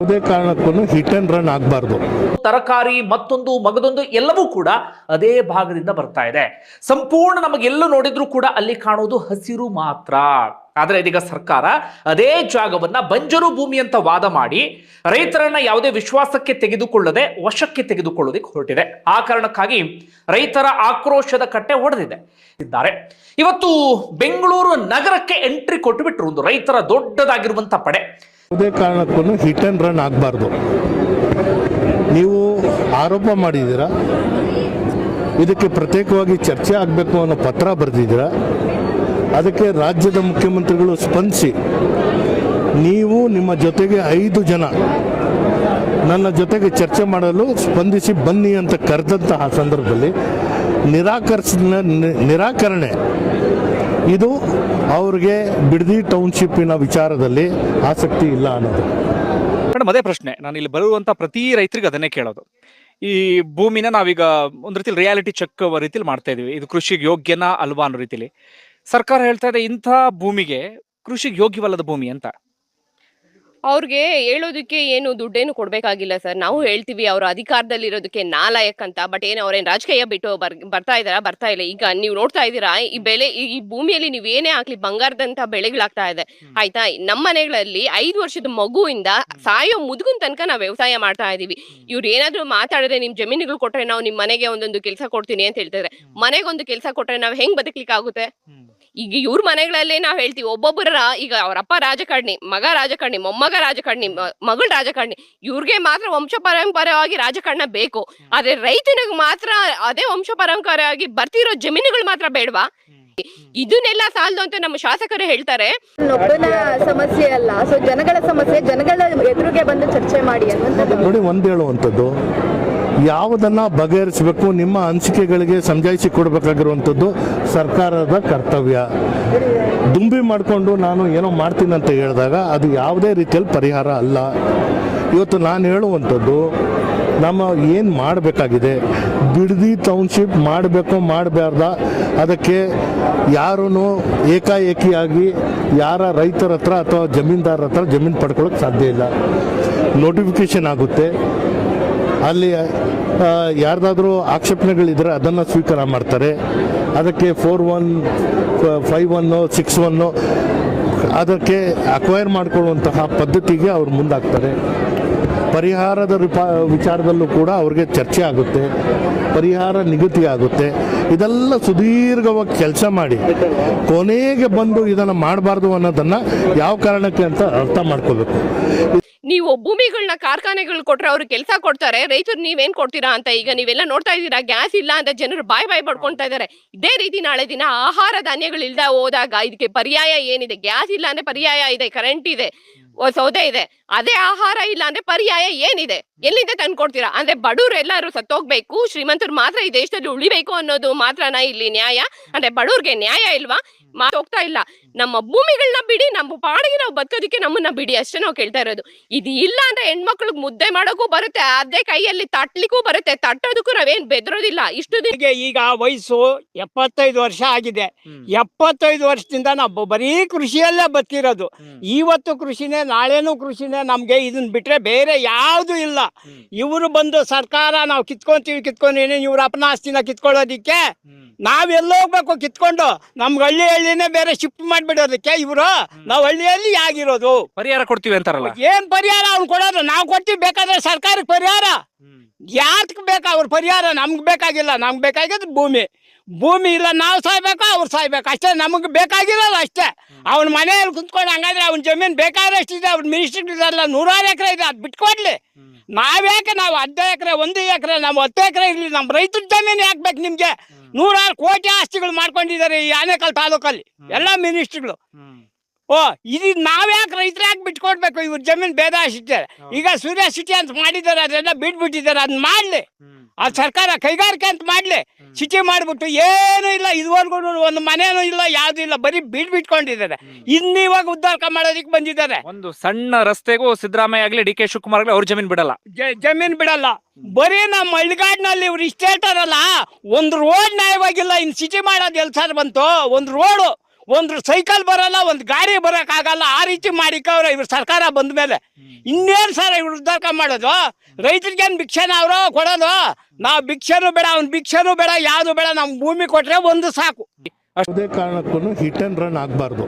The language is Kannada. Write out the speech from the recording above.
ಯಾವುದೇ ಕಾರಣಕ್ಕೂ ಹಿಟ್ ಅಂಡ್ ರನ್ ಆಗಬಾರ್ದು. ತರಕಾರಿ ಮತ್ತೊಂದು ಮಗದೊಂದು ಎಲ್ಲವೂ ಕೂಡ ಅದೇ ಭಾಗದಿಂದ ಬರ್ತಾ ಇದೆ. ಸಂಪೂರ್ಣ ನಮಗೆಲ್ಲೂ ನೋಡಿದ್ರು ಕೂಡ ಅಲ್ಲಿ ಕಾಣುವುದು ಹಸಿರು ಮಾತ್ರ. ಆದ್ರೆ ಇದೀಗ ಸರ್ಕಾರ ಅದೇ ಜಾಗವನ್ನ ಬಂಜರು ಭೂಮಿ ಅಂತ ವಾದ ಮಾಡಿ ರೈತರನ್ನ ಯಾವುದೇ ವಿಶ್ವಾಸಕ್ಕೆ ತೆಗೆದುಕೊಳ್ಳದೆ ವಶಕ್ಕೆ ತೆಗೆದುಕೊಳ್ಳೋದಕ್ಕೆ ಹೊರಟಿದೆ. ಆ ಕಾರಣಕ್ಕಾಗಿ ರೈತರ ಆಕ್ರೋಶದ ಕಟ್ಟೆ ಒಡೆದಿದೆ ಇದ್ದಾರೆ. ಇವತ್ತು ಬೆಂಗಳೂರು ನಗರಕ್ಕೆ ಎಂಟ್ರಿ ಕೊಟ್ಟು ಬಿಟ್ರು ಒಂದು ರೈತರ ದೊಡ್ಡದಾಗಿರುವಂತ ಪಡೆ. ಯಾವುದೇ ಕಾರಣಕ್ಕೂ ಹಿಟ್ ಅಂಡ್ ರನ್ ಆಗಬಾರ್ದು. ನೀವು ಆರೋಪ ಮಾಡಿದ್ದೀರಾ, ಇದಕ್ಕೆ ಪ್ರತ್ಯೇಕವಾಗಿ ಚರ್ಚೆ ಆಗಬೇಕು ಅನ್ನೋ ಪತ್ರ ಬರೆದಿದ್ದೀರಾ. ಅದಕ್ಕೆ ರಾಜ್ಯದ ಮುಖ್ಯಮಂತ್ರಿಗಳು ಸ್ಪಂದಿಸಿ, ನೀವು ನಿಮ್ಮ ಜೊತೆಗೆ 5 ಜನ ನನ್ನ ಜೊತೆಗೆ ಚರ್ಚೆ ಮಾಡಲು ಸ್ಪಂದಿಸಿ ಬನ್ನಿ ಅಂತ ಕರೆದಂತಹ ಸಂದರ್ಭದಲ್ಲಿ ನಿರಾಕರಣೆ ಇದು ಅವ್ರಿಗೆ ಬಿಡದಿ ಟೌನ್ಶಿಪ್ಪಿನ ವಿಚಾರದಲ್ಲಿ ಆಸಕ್ತಿ ಇಲ್ಲ ಅನ್ನೋದು. ಮೇಡಮ್, ಅದೇ ಪ್ರಶ್ನೆ ನಾನು ಇಲ್ಲಿ ಬರುವಂತ ಪ್ರತಿ ರೈತರಿಗೆ ಅದನ್ನೇ ಕೇಳೋದು. ಈ ಭೂಮಿನ ನಾವೀಗ ಒಂದ್ ರೀತಿಲಿ ರಿಯಾಲಿಟಿ ಚೆಕ್ ರೀತಿಲಿ ಮಾಡ್ತಾ ಇದೀವಿ. ಇದು ಕೃಷಿಗೆ ಯೋಗ್ಯನಾ ಅಲ್ವಾ ಅನ್ನೋ ರೀತಿಲಿ ಸರ್ಕಾರ ಹೇಳ್ತಾ ಇದೆ ಇಂಥ ಭೂಮಿಗೆ ಕೃಷಿಗೆ ಯೋಗ್ಯವಲ್ಲದ ಭೂಮಿ ಅಂತ. ಅವ್ರಿಗೆ ಹೇಳೋದಕ್ಕೆ ಏನು ದುಡ್ಡೇನು ಕೊಡ್ಬೇಕಾಗಿಲ್ಲ ಸರ್. ನಾವು ಹೇಳ್ತೀವಿ ಅವ್ರ ಅಧಿಕಾರದಲ್ಲಿರೋದಕ್ಕೆ ನಾಲಾಯಕ್ ಅಂತ. ಬಟ್ ಏನು ಅವ್ರೇನು ರಾಜಕೀಯ ಬಿಟ್ಟು ಬರ್ತಾ ಇದಾರಾ? ಬರ್ತಾ ಇಲ್ಲ. ಈಗ ನೀವು ನೋಡ್ತಾ ಇದ್ದೀರಾ, ಈ ಬೆಳೆ ಈ ಭೂಮಿಯಲ್ಲಿ ನೀವು ಏನೇ ಹಾಕ್ಲಿ ಬಂಗಾರದಂತ ಬೆಳೆಗಳಾಗ್ತಾ ಇದೆ, ಆಯ್ತಾ? ನಮ್ಮ ಮನೆಗಳಲ್ಲಿ 5 ವರ್ಷದ ಮಗುವಿಂದ ಸಾಯೋ ಮುದುಗುನ್ ತನಕ ನಾವು ವ್ಯವಸಾಯ ಮಾಡ್ತಾ ಇದೀವಿ. ಇವ್ರು ಏನಾದ್ರು ಮಾತಾಡಿದ್ರೆ ನಿಮ್ ಜಮೀನುಗಳು ಕೊಟ್ರೆ ನಾವು ನಿಮ್ ಮನೆಗೆ ಒಂದೊಂದು ಕೆಲಸ ಕೊಡ್ತೀನಿ ಅಂತ ಹೇಳ್ತಿದ್ರೆ, ಮನೆಗೊಂದು ಕೆಲಸ ಕೊಟ್ರೆ ನಾವ್ ಹೆಂಗ್ ಬದುಕ್ಲಿಕ್ಕೆ ಆಗುತ್ತೆ? ಈಗ ಇವ್ರ ಮನೆಗಳಲ್ಲೇ ನಾವ್ ಹೇಳ್ತೀವಿ ಒಬ್ಬೊಬ್ಬರ, ಈಗ ಅವ್ರಪ್ಪ ರಾಜಕಾರಣಿ, ಮಗ ರಾಜಕಾರಣಿ, ಮೊಮ್ಮಗ ರಾಜಕಾರಣಿ, ಮಗಳು ರಾಜಕಾರಣಿ, ಇವ್ರಿಗೆ ಮಾತ್ರ ವಂಶ ಪರಂಪರೆಯಾಗಿ ರಾಜಕಾರಣ ಬೇಕು. ಆದ್ರೆ ರೈತನಿಗೆ ಮಾತ್ರ ಅದೇ ವಂಶ ಪರಂಪರೆಯಾಗಿ ಬರ್ತಿರೋ ಜಮೀನುಗಳು ಮಾತ್ರ ಬೇಡವಾ? ಇದನ್ನೆಲ್ಲ ಸಾಲದು ಅಂತ ನಮ್ಮ ಶಾಸಕರು ಹೇಳ್ತಾರೆ. ಒಬ್ಬನ ಸಮಸ್ಯೆ ಅಲ್ಲ, ಸೊ ಜನಗಳ ಸಮಸ್ಯೆ, ಜನಗಳ ಎದುರಿಗೆ ಬಂದು ಚರ್ಚೆ ಮಾಡಿ ಅನ್ನುವಂಥದ್ದು. ನೋಡಿ, ಒಂದು ಹೇಳುವಂಥದ್ದು, ಯಾವುದನ್ನ ಬಗೆಹರಿಸಬೇಕು, ನಿಮ್ಮ ಅನಿಸಿಕೆಗಳಿಗೆ ಸಮಜಾಯಿಸಿ ಕೊಡಬೇಕಾಗಿರುವಂಥದ್ದು ಸರ್ಕಾರದ ಕರ್ತವ್ಯ. ದುಂಬಿ ಮಾಡಿಕೊಂಡು ನಾನು ಏನೋ ಮಾಡ್ತೀನಿ ಅಂತ ಹೇಳಿದಾಗ ಅದು ಯಾವುದೇ ರೀತಿಯಲ್ಲಿ ಪರಿಹಾರ ಅಲ್ಲ. ಇವತ್ತು ನಾನು ಹೇಳುವಂಥದ್ದು, ನಮ್ಮ ಏನು ಮಾಡಬೇಕಾಗಿದೆ, ಬಿಡದಿ ಟೌನ್ಶಿಪ್ ಮಾಡಬೇಕು ಮಾಡಬಾರ್ದ, ಅದಕ್ಕೆ ಯಾರೂ ಏಕಾಏಕಿಯಾಗಿ ಯಾರ ರೈತರ ಹತ್ರ ಅಥವಾ ಜಮೀನ್ದಾರರ ಹತ್ರ ಜಮೀನು ಪಡ್ಕೊಳ್ಳೋಕೆ ಸಾಧ್ಯ ಇಲ್ಲ. ನೋಟಿಫಿಕೇಶನ್ ಆಗುತ್ತೆ, ಅಲ್ಲಿ ಯಾರ್ದಾದ್ರೂ ಆಕ್ಷೇಪಣೆಗಳಿದ್ರೆ ಅದನ್ನು ಸ್ವೀಕಾರ ಮಾಡ್ತಾರೆ. ಅದಕ್ಕೆ 4-1, 5-1, 6-1 ಅದಕ್ಕೆ ಅಕ್ವೈರ್ ಮಾಡಿಕೊಳ್ಳುವಂತಹ ಪದ್ಧತಿಗೆ ಅವ್ರು ಮುಂದಾಗ್ತಾರೆ. ಪರಿಹಾರದ ವಿಚಾರದಲ್ಲೂ ಕೂಡ ಅವ್ರಿಗೆ ಚರ್ಚೆ ಆಗುತ್ತೆ, ಪರಿಹಾರ ನಿಗದಿ ಆಗುತ್ತೆ. ಇದೆಲ್ಲ ಸುದೀರ್ಘವಾಗಿ ಕೆಲಸ ಮಾಡಿ ಕೊನೆಗೆ ಬಂದು ಇದನ್ನು ಮಾಡಬಾರ್ದು ಅನ್ನೋದನ್ನು ಯಾವ ಕಾರಣಕ್ಕೆ ಅಂತ ಅರ್ಥ ಮಾಡ್ಕೋಬೇಕು. ನೀವು ಭೂಮಿಗಳನ್ನ ಕಾರ್ಖಾನೆಗಳು ಕೊಟ್ರೆ ಅವ್ರು ಕೆಲಸ ಕೊಡ್ತಾರೆ, ರೈತರು ನೀವೇನ್ ಕೊಡ್ತೀರಾ ಅಂತ. ಈಗ ನೀವೆಲ್ಲ ನೋಡ್ತಾ ಇದ್ದೀರಾ, ಗ್ಯಾಸ್ ಇಲ್ಲ ಅಂತ ಜನರು ಬಾಯ್ ಪಡ್ಕೊಳ್ತಾ ಇದಾರೆ. ಇದೇ ರೀತಿ ನಾಳೆ ದಿನ ಆಹಾರ ಧಾನ್ಯಗಳು ಇಲ್ದ ಹೋದಾಗ ಇದಕ್ಕೆ ಪರ್ಯಾಯ ಏನಿದೆ? ಗ್ಯಾಸ್ ಇಲ್ಲ ಅಂದ್ರೆ ಪರ್ಯಾಯ ಇದೆ, ಕರೆಂಟ್ ಇದೆ, ಸೌದೆ ಇದೆ. ಅದೇ ಆಹಾರ ಇಲ್ಲ ಅಂದ್ರೆ ಪರ್ಯಾಯ ಏನಿದೆ? ಎಲ್ಲಿಂದ ತಂದ್ಕೊಡ್ತೀರಾ? ಅಂದ್ರೆ ಬಡವ್ರು ಎಲ್ಲರೂ ಸತ್ತೋಗ್ಬೇಕು, ಶ್ರೀಮಂತರು ಮಾತ್ರ ಈ ದೇಶದಲ್ಲಿ ಉಳಿಬೇಕು ಅನ್ನೋದು ಮಾತ್ರನಾ ಇಲ್ಲಿ ನ್ಯಾಯ? ಅಂದ್ರೆ ಬಡವ್ರಿಗೆ ನ್ಯಾಯ ಇಲ್ವಾ? ಹೋಗ್ತಾ ಇಲ್ಲ. ನಮ್ಮ ಭೂಮಿಗಳನ್ನ ಬಿಡಿ, ನಮ್ಮ ಪಾಡಿಗೆ ನಾವು ಬದುಕೋದಿಕ್ಕೆ ನಮ್ಮನ್ನ ಬಿಡಿ, ಅಷ್ಟೇ ನಾವು ಕೇಳ್ತಾ ಇರೋದು. ಇದು ಇಲ್ಲ ಅಂದ್ರೆ ಹೆಣ್ಮಕ್ಳಿಗೆ ಮುದ್ದೆ ಮಾಡೋಕ್ಕೂ ಬರುತ್ತೆ, ಅದೇ ಕೈಯಲ್ಲಿ ತಟ್ಲಿಕ್ಕೂ ಬರುತ್ತೆ, ತಟ್ಟೋದಕ್ಕೂ ನಾವೇನ್ ಬೆದರೋದಿಲ್ಲ. ಇಷ್ಟು ಈಗ ವಯಸ್ಸು 75 ವರ್ಷ ಆಗಿದೆ. 75 ವರ್ಷದಿಂದ ನಾವು ಬರೀ ಕೃಷಿಯಲ್ಲೇ ಬದುಕಿರೋದು. ಇವತ್ತು ಕೃಷಿನೇ, ನಾಳೆನೂ ಕೃಷಿನೇ. ನಮ್ಗೆ ಇದನ್ನ ಬಿಟ್ರೆ ಬೇರೆ ಯಾವ್ದು ಇಲ್ಲ. ಇವರು ಬಂದು ಸರ್ಕಾರ ನಾವು ಕಿತ್ಕೊಂತೀವಿ ಇವ್ರ ಅಪನ ಆಸ್ತಿನ ಕಿತ್ಕೊಳ್ಳೋದಿಕ್ಕೆ ನಾವೆಲ್ಲೋಗ್ಬೇಕು ಕಿತ್ಕೊಂಡು? ನಮ್ಗೆ ಹಳ್ಳಿನೇ ಬೇರೆ ಶಿಫ್ಟ್ ಮಾಡ್ಬಿಡೋದಕ್ಕೆ ಇವರು. ನಾವು ಹಳ್ಳಿಯಲ್ಲಿ ಆಗಿರೋದು. ಪರಿಹಾರ ಕೊಡ್ತೀವಿ ಅಂತಾರಲ್ಲ, ಏನ್ ಪರಿಹಾರ ಅವ್ನು ಕೊಡೋದು? ನಾವು ಕೊಡ್ತೀವಿ ಬೇಕಾದ್ರೆ ಸರ್ಕಾರಕ್ಕೆ ಪರಿಹಾರ. ಯಾತಕ್ ಬೇಕಾ ಅವ್ರ ಪರಿಹಾರ? ನಮ್ಗೆ ಬೇಕಾಗಿಲ್ಲ. ನಮ್ಗೆ ಬೇಕಾಗಿದ್ದು ಭೂಮಿ ಇಲ್ಲ, ನಾವು ಸಾಯ್ಬೇಕು, ಅವ್ರು ಸಾಯ್ಬೇಕು ಅಷ್ಟೇ. ನಮಗೆ ಬೇಕಾಗಿರೋದು ಅಷ್ಟೇ. ಅವ್ನ ಮನೆಯಲ್ಲಿ ಕುಂತ್ಕೊಂಡು ಹಂಗಾದ್ರೆ ಅವ್ನ ಜಮೀನು ಬೇಕಾದಷ್ಟಿದೆ. ಅವ್ನ ಮಿನಿಸ್ಟ್ರಿಗಳಿದಾರಲ್ಲ, 100 ಎಕರೆ ಇದೆ, ಅದು ಬಿಟ್ಕೊಡ್ಲಿ. ನಾವ್ಯಾಕೆ? ನಾವು 10 ಎಕರೆ 1 ಎಕರೆ, ನಾವು 10 ಎಕರೆ ಇರ್ಲಿ, ನಮ್ಮ ರೈತರ ಜಮೀನು ಯಾಕೆ ನಿಮ್ಗೆ? 100 ಕೋಟಿ ಆಸ್ತಿಗಳು ಮಾಡ್ಕೊಂಡಿದ್ದಾರೆ ಈ ಆನೇಕಲ್ ತಾಲೂಕಲ್ಲಿ ಎಲ್ಲ ಮಿನಿಸ್ಟ್ರಿಗಳು. ಇದು ನಾವ್ಯಾಕೆ ರೈತರ ಯಾಕೆ ಬಿಟ್ಕೊಡ್ಬೇಕು? ಇವ್ರ ಜಮೀನು ಭೇದ ಸಿಗ್ತಾರೆ. ಈಗ ಸೂರ್ಯ ಸಿಟಿ ಅಂತ ಮಾಡಿದ್ದಾರೆ, ಅದೆಲ್ಲ ಬಿಟ್ಬಿಟ್ಟಿದ್ದಾರೆ. ಅದನ್ನ ಮಾಡ್ಲಿ, ಅದು ಸರ್ಕಾರ ಕೈಗಾರಿಕೆ ಅಂತ ಮಾಡ್ಲಿ. ಸಿಟಿ ಮಾಡ್ಬಿಟ್ಟು ಏನು ಇಲ್ಲ, ಇದುವರೆಗೂ ಒಂದು ಮನೇನೂ ಇಲ್ಲ, ಯಾವ್ದು ಇಲ್ಲ, ಬರೀ ಬಿಟ್ಕೊಂಡಿದ್ದಾರೆ. ಇವಾಗ ಉದ್ಧಾರ ಮಾಡೋದಿಕ್ ಬಂದಿದ್ದಾರೆ. ಒಂದು ಸಣ್ಣ ರಸ್ತೆಗೂ ಸಿದ್ದರಾಮಯ್ಯ ಆಗ್ಲಿ ಡಿ ಕೆ ಶಿವಕುಮಾರ್ ಆಗ್ಲಿ ಅವ್ರ ಜಮೀನ್ ಬಿಡಲ್ಲ, ಜಮೀನ್ ಬಿಡಲ್ಲ. ಬರೀ ನಮ್ಮ ಹಳ್ಳಿಗಾಡಿನಲ್ಲಿ ಇವ್ರು ಇಷ್ಟೇ ಹೇಳ್ತಾರಲ್ಲ, ಒಂದು ರೋಡ್ ನ್ಯಾಯವಾಗಿಲ್ಲ. ಇನ್ ಸಿಟಿ ಮಾಡೋದು ಎಲ್ ಸರ್ ಬಂತು? ಒಂದು ಒಂದು ಸೈಕಲ್ ಬರಲ್ಲ, ಒಂದು ಗಾಡಿ ಬರೋಕ್ಕಾಗಲ್ಲ. ಆ ರೀತಿ ಮಾಡಿಕವ್ರೆ ಇವ್ರ ಸರ್ಕಾರ ಬಂದ ಮೇಲೆ. ಇನ್ನೇನು ಸರ್ ಇವ್ರು ಉದ್ಧಾರ ಮಾಡೋದು? ರೈತರಿಗೇನು ಭಿಕ್ಷೆನ ಅವರು ಕೊಡೋದು? ನಾವು ಭಿಕ್ಷೆನೂ ಬೇಡ, ಅವ್ನು ಭಿಕ್ಷೆನೂ ಬೇಡ, ಯಾವುದು ಬೇಡ, ನಮ್ಗೆ ಭೂಮಿ ಕೊಟ್ರೆ ಒಂದು ಸಾಕು. ಯಾವುದೇ ಕಾರಣಕ್ಕೂ ಹಿಟ್ ಅಂಡ್ ರನ್ ಆಗಬಾರ್ದು.